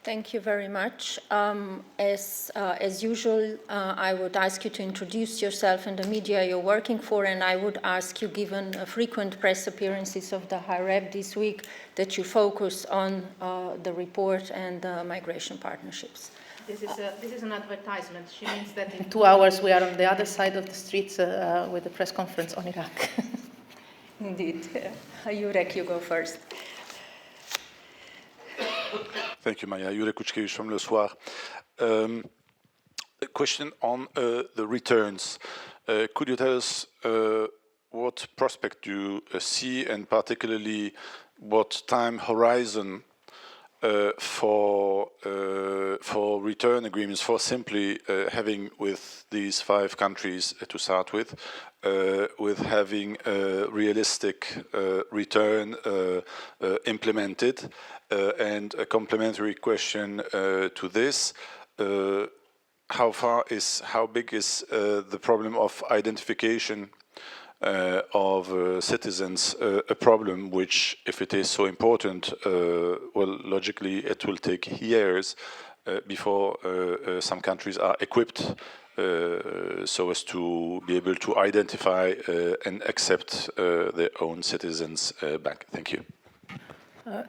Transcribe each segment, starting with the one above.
Thank you very much. As usual, I would ask you to introduce yourself and the media you're working for, and I would ask you, given frequent press appearances of the High Rep this week, that you focus on the report and migration partnerships. This is an advertisement. She means that in 2 hours we are on the other side of the street with a press conference on Iraq. Indeed. Jurek, you go first. Thank you, Maya. Jurek Kuczkiewicz from Le Soir. A question on the returns. Could you tell us what prospect you see, and particularly what time horizon for return agreements, for simply having with these 5 countries to start with having a realistic return implemented? And a complementary question to this, how big is the problem of identification of citizens a problem which, if it is so important, well, logically it will take years before some countries are equipped so as to be able to identify and accept their own citizens back. Thank you.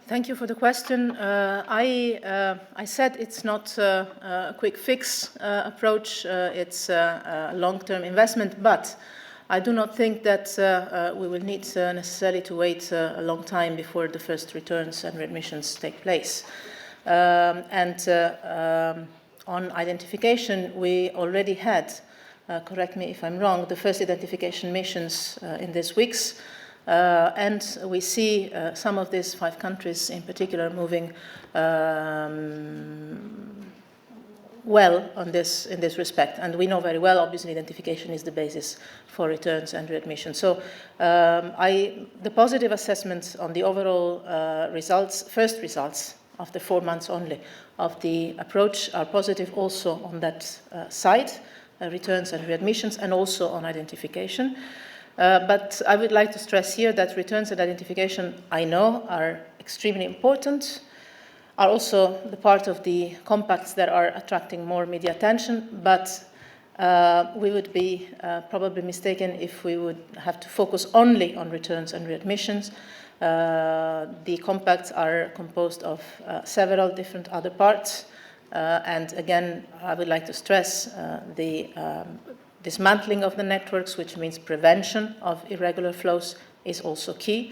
Thank you for the question. I said it's not a quick fix approach, it's a long-term investment, but I do not think that we will need necessarily to wait a long time before the first returns and readmissions take place. On identification, we already had, correct me if I'm wrong, the first identification missions in these weeks. And we see some of these 5 countries in particular moving well in this respect. And we know very well, obviously, identification is the basis for returns and readmission. So the positive assessment on the overall first results after 4 months only of the approach are positive also on that side, returns and readmissions, and also on identification. But I would like to stress here that returns and identification, I know, are extremely important, are also the part of the compacts that are attracting more media attention, but we would be probably mistaken if we would have to focus only on returns and readmissions. The compacts are composed of several different other parts, and again, I would like to stress the dismantling of the networks, which means prevention of irregular flows, is also key,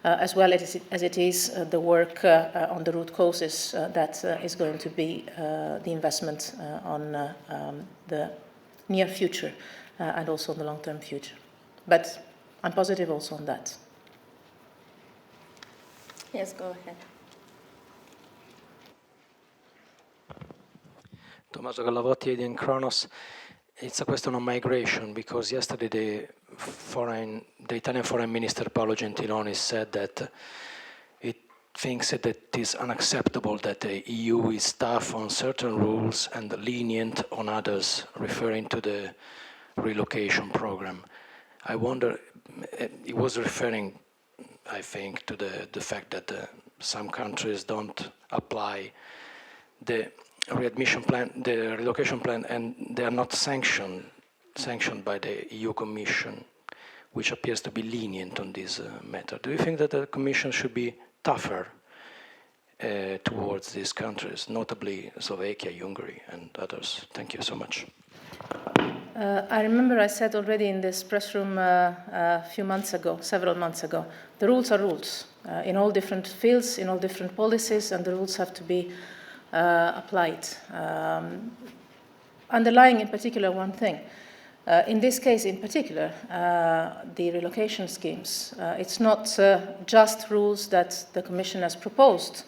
as well as it is the work on the root causes that is going to be the investment on the near future and also the long-term future. But I'm positive also on that. Yes, go ahead. Tommaso Gallavotti, in Kronos. It's a question on migration, because yesterday the Italian Foreign Minister Paolo Gentiloni said that it thinks that it is unacceptable that the EU is tough on certain rules and lenient on others, referring to the relocation program. I wonder, he was referring, I think, to the fact that some countries don't apply the readmission plan, the relocation plan, and they are not sanctioned by the EU Commission, which appears to be lenient on this matter. Do you think that the Commission should be tougher towards these countries, notably Slovakia, Hungary, and others? Thank you so much. I remember I said already in this press room several months ago, the rules are rules in all different fields, in all different policies, and the rules have to be applied. Underlying in particular one thing. In this case in particular, the relocation schemes, it's not just rules that the Commission has proposed,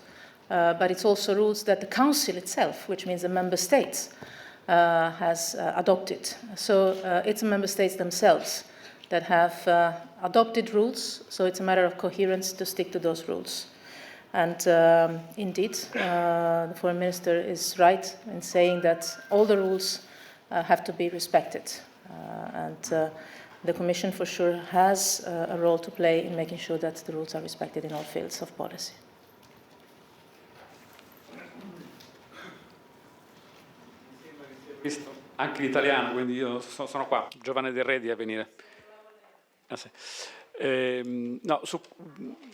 but it's also rules that the Council itself, which means the Member States, has adopted. So it's the Member States themselves that have adopted rules, so it's a matter of coherence to stick to those rules. And indeed, the Foreign Minister is right in saying that all the rules have to be respected. And the Commission for sure has a role to play in making sure that the rules are respected in all fields of policy. Visto anche l'italiano, quindi io sono qua, Giovanni Del Re a venire. Ah, sì. No,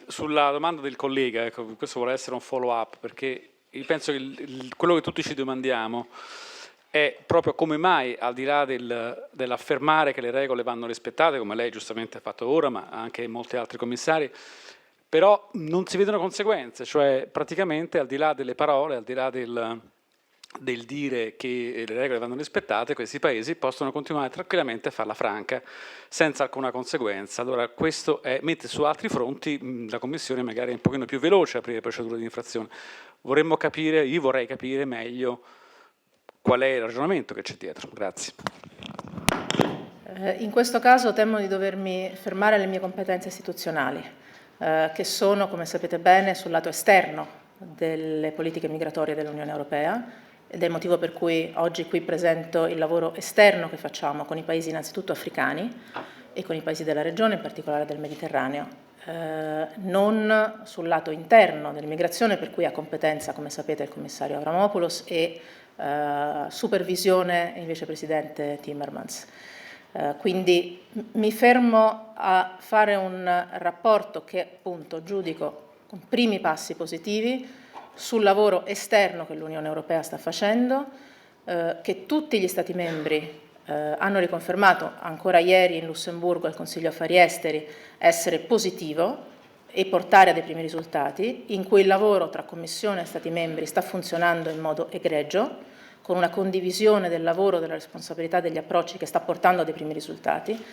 sulla domanda del collega, ecco, questo vuole essere un follow up, perché io penso che quello che tutti ci domandiamo è proprio come mai, al di là dell'affermare che le regole vanno rispettate, come lei giustamente ha fatto ora, ma anche molti altri commissari, però non si vedono conseguenze, cioè praticamente al di là delle parole, al di là del dire che le regole vanno rispettate, questi paesi possono continuare tranquillamente a farla franca senza alcuna conseguenza. Allora questo è, mentre su altri fronti la Commissione magari è un pochino più veloce a aprire procedure di infrazione. Vorremmo capire, io vorrei capire meglio qual è il ragionamento che c'è dietro. Grazie. In questo caso temo di dovermi fermare alle mie competenze istituzionali, che sono, come sapete bene, sul lato esterno delle politiche migratorie dell'Unione Europea, ed è il motivo per cui oggi qui presento il lavoro esterno che facciamo con i paesi innanzitutto africani e con i paesi della regione, in particolare del Mediterraneo, non sul lato interno dell'immigrazione, per cui ha competenza, come sapete, il commissario Avramopoulos e supervisione il vicepresidente Timmermans. Quindi mi fermo a fare un rapporto che appunto giudico con primi passi positivi sul lavoro esterno che l'Unione Europea sta facendo, che tutti gli Stati membri hanno riconfermato ancora ieri in Lussemburgo al Consiglio Affari Esteri essere positivo e portare a dei primi risultati, in cui il lavoro tra Commissione e Stati membri sta funzionando in modo egregio, con una condivisione del lavoro, della responsabilità, degli approcci che sta portando a dei primi risultati.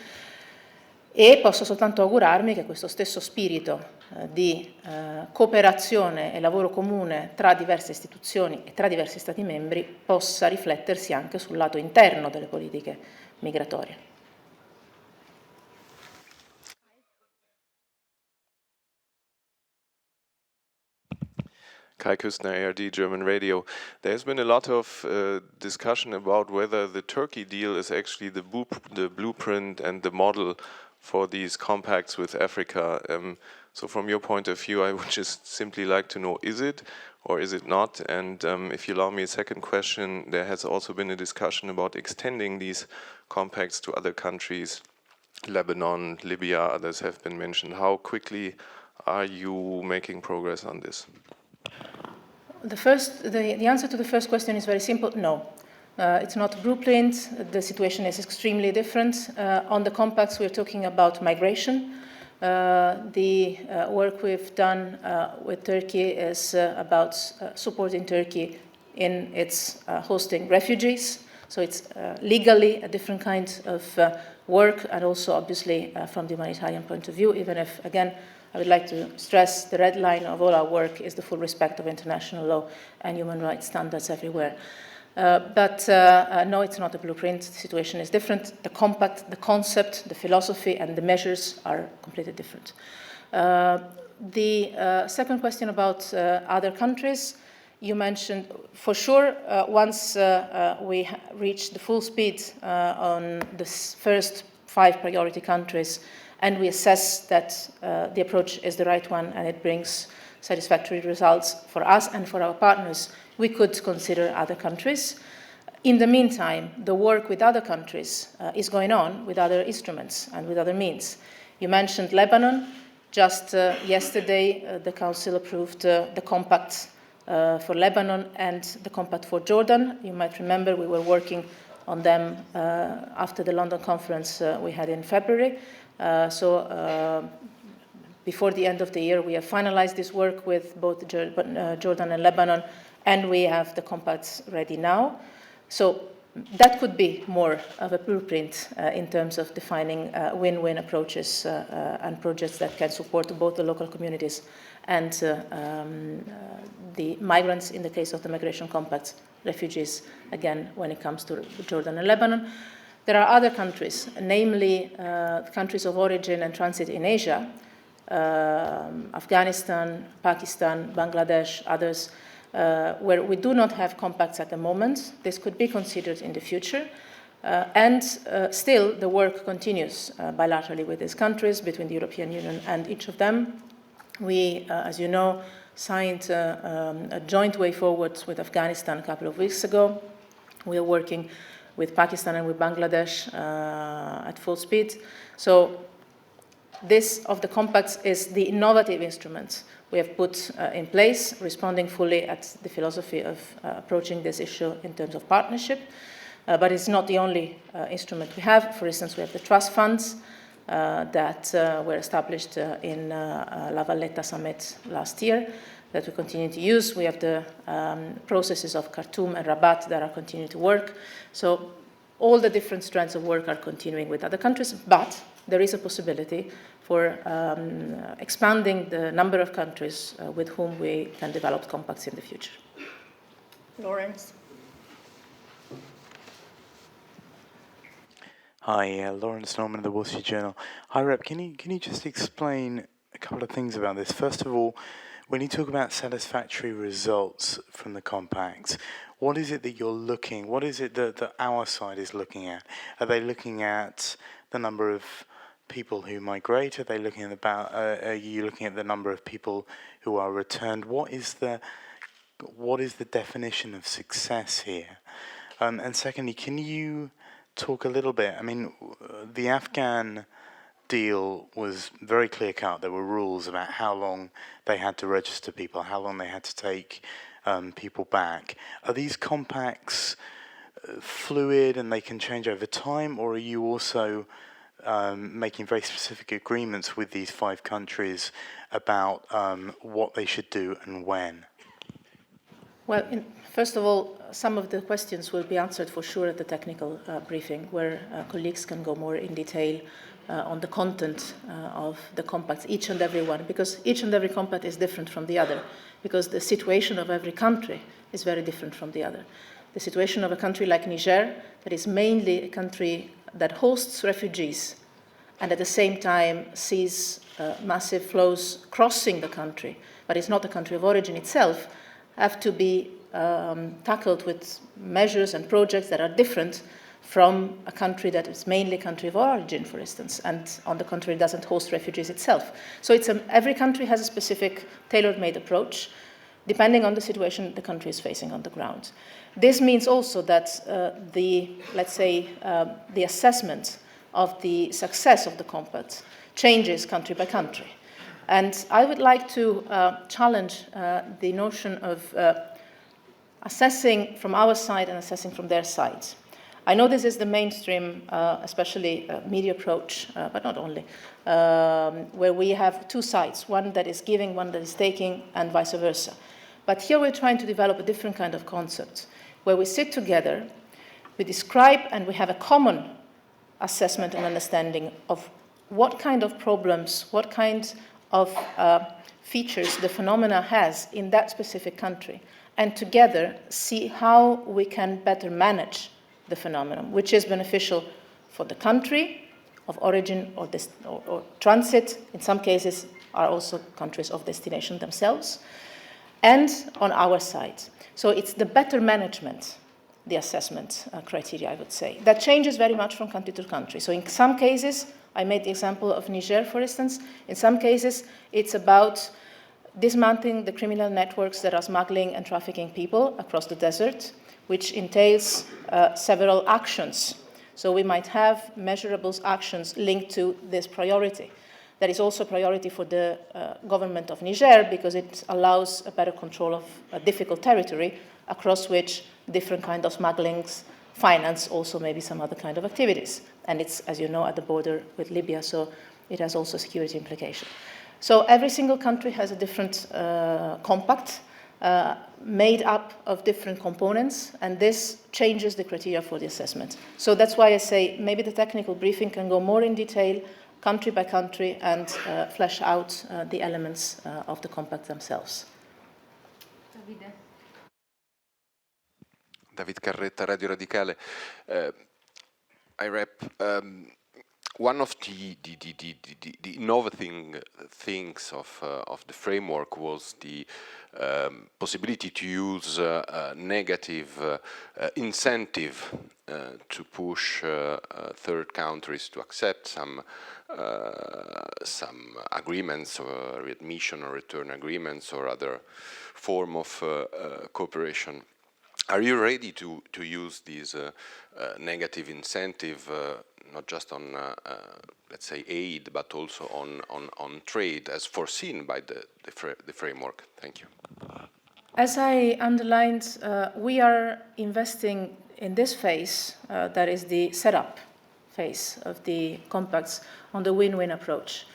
E posso soltanto augurarmi che questo stesso spirito di cooperazione e lavoro comune tra diverse istituzioni e tra diversi Stati membri possa riflettersi anche sul lato interno delle politiche migratorie. Kai Küstner, ARD German Radio. There's been a lot of discussion about whether the Turkey deal is actually the blueprint and the model for these compacts with Africa. So from your point of view, I would just simply like to know, is it or is it not? And if you allow me a second question, there has also been a discussion about extending these compacts to other countries, Lebanon, Libya, others have been mentioned. How quickly are you making progress on this? The answer to the first question is very simple, no. It's not a blueprint. The situation is extremely different. On the compacts, we're talking about migration. The work we've done with Turkey is about supporting Turkey in its hosting refugees. So it's legally a different kind of work, and also obviously from the humanitarian point of view, even if, again, I would like to stress the red line of all our work is the full respect of international law and human rights standards everywhere. But no, it's not a blueprint. The situation is different. The compact, the concept, the philosophy, and the measures are completely different. The second question about other countries, you mentioned, for sure, once we reach the full speed on the first 5 priority countries, and we assess that the approach is the right one and it brings satisfactory results for us and for our partners, we could consider other countries. In the meantime, the work with other countries is going on with other instruments and with other means. You mentioned Lebanon. Just yesterday, the Council approved the compact for Lebanon and the compact for Jordan. You might remember we were working on them after the London conference we had in February. Before the end of the year, we have finalized this work with both Jordan and Lebanon, and we have the compacts ready now. So that could be more of a blueprint in terms of defining win-win approaches and projects that can support both the local communities and the migrants in the case of the migration compacts, refugees, again, when it comes to Jordan and Lebanon. There are other countries, namely countries of origin and transit in Asia, Afghanistan, Pakistan, Bangladesh, others, where we do not have compacts at the moment. This could be considered in the future. And still, the work continues bilaterally with these countries, between the European Union and each of them. We, as you know, signed a joint way forward with Afghanistan a couple of weeks ago. We are working with Pakistan and with Bangladesh at full speed. So this of the compacts is the innovative instrument we have put in place, responding fully at the philosophy of approaching this issue in terms of partnership. But it's not the only instrument we have. For instance, we have the trust funds that were established in La Valletta summit last year that we continue to use. We have the processes of Khartoum and Rabat that are continuing to work. So all the different strands of work are continuing with other countries, but there is a possibility for expanding the number of countries with whom we can develop compacts in the future. Lawrence. Hi, Lawrence Norman of the Wall Street Journal. Hi, Rep. Can you just explain a couple of things about this? First of all, when you talk about satisfactory results from the compacts, what is it that you're looking? What is it that our side is looking at? Are they looking at the number of people who migrate? Are they looking at are you looking at the number of people who are returned? What is the definition of success here? And secondly, can you talk a little bit? I mean, the Afghan deal was very clear cut. There were rules about how long they had to register people, how long they had to take people back. Are these compacts fluid and they can change over time, or are you also making very specific agreements with these 5 countries about what they should do and when? Well, first of all, some of the questions will be answered for sure at the technical briefing, where colleagues can go more in detail on the content of the compacts, each and every one, because each and every compact is different from the other, because the situation of every country is very different from the other. The situation of a country like Niger, that is mainly a country that hosts refugees and at the same time sees massive flows crossing the country, but it's not a country of origin itself, have to be tackled with measures and projects that are different from a country that is mainly a country of origin, for instance, and on the contrary doesn't host refugees itself. So every country has a specific tailor-made approach, depending on the situation the country is facing on the ground. This means also that the assessment of the success of the compact changes country by country. And I would like to challenge the notion of assessing from our side and assessing from their side. I know this is the mainstream, especially media approach, but not only, where we have 2 sides, one that is giving, one that is taking, and vice versa. But here we're trying to develop a different kind of concept, where we sit together, we describe, and we have a common assessment and understanding of what kind of problems, what kind of features the phenomena has in that specific country, and together see how we can better manage the phenomenon, which is beneficial for the country of origin or transit. In some cases are also countries of destination themselves, and on our side. So it's the better management, the assessment criteria, I would say. That changes very much from country to country. So in some cases, I made the example of Niger, for instance. In some cases, it's about dismantling the criminal networks that are smuggling and trafficking people across the desert, which entails several actions. So we might have measurable actions linked to this priority. That is also a priority for the government of Niger because it allows a better control of a difficult territory across which different kinds of smugglings finance also maybe some other kind of activities. And it's, as you know, at the border with Libya, so it has also security implications. So every single country has a different compact made up of different components, and this changes the criteria for the assessment. So that's why I say maybe the technical briefing can go more in detail, country by country, and flesh out the elements of the compact themselves. David Carretta, Radio Radicale. I rep. One of the innovating things of the framework was the possibility to use negative incentive to push third countries to accept some agreements or readmission or return agreements or other form of cooperation. Are you ready to use these negative incentive, not just on, let's say, aid, but also on trade, as foreseen by the framework? Thank you. As I underlined, we are investing in this phase, that is the setup phase of the compacts, on the win-win approach.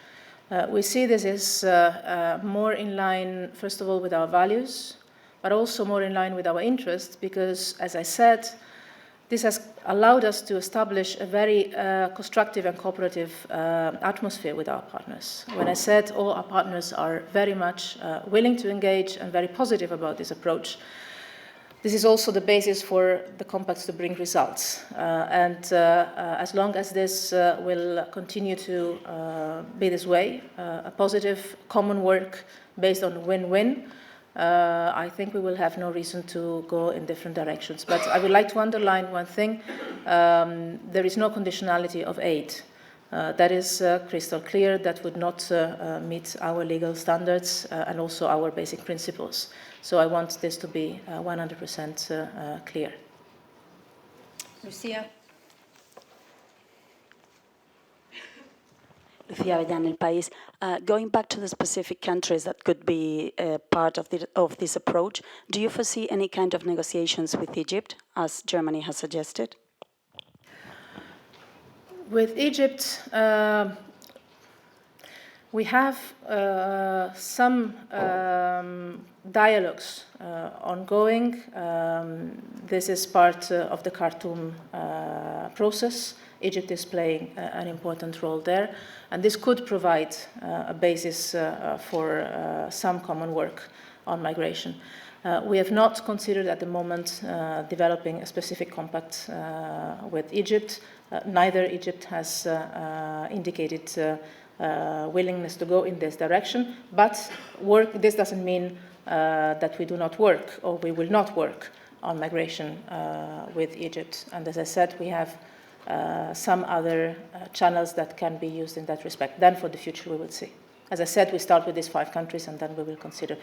We see this as more in line, first of all, with our values, but also more in line with our interests, because, as I said, this has allowed us to establish a very constructive and cooperative atmosphere with our partners. When I said all our partners are very much willing to engage and very positive about this approach, this is also the basis for the compacts to bring results. As long as this will continue to be this way, a positive common work based on win-win, I think we will have no reason to go in different directions. But I would like to underline one thing. There is no conditionality of aid. That is crystal clear. That would not meet our legal standards and also our basic principles. So I want this to be 100% clear. Lucia. Lucia Avellán, El País. Going back to the specific countries that could be part of this approach, do you foresee any kind of negotiations with Egypt, as Germany has suggested? With Egypt, we have some dialogues ongoing. This is part of the Khartoum process. Egypt is playing an important role there, and this could provide a basis for some common work on migration. We have not considered at the moment developing a specific compact with Egypt. Neither Egypt has indicated willingness to go in this direction, but this doesn't mean that we do not work or we will not work on migration with Egypt. And as I said, we have some other channels that can be used in that respect. Then for the future we will see. As I said, we start with these 5 countries and then we will consider.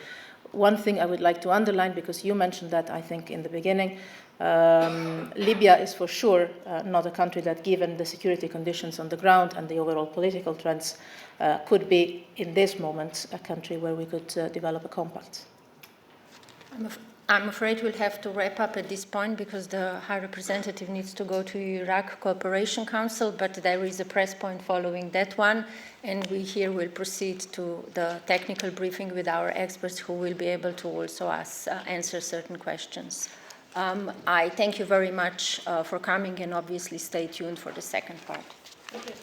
One thing I would like to underline, because you mentioned that, I think, in the beginning, Libya is for sure not a country that, given the security conditions on the ground and the overall political trends, could be, in this moment, a country where we could develop a compact. I'm afraid we'll have to wrap up at this point because the High Representative needs to go to Iraq Cooperation Council, but there is a press point following that one, and we here will proceed to the technical briefing with our experts who will be able to also answer certain questions. I thank you very much for coming, and obviously stay tuned for the second part. Thank you.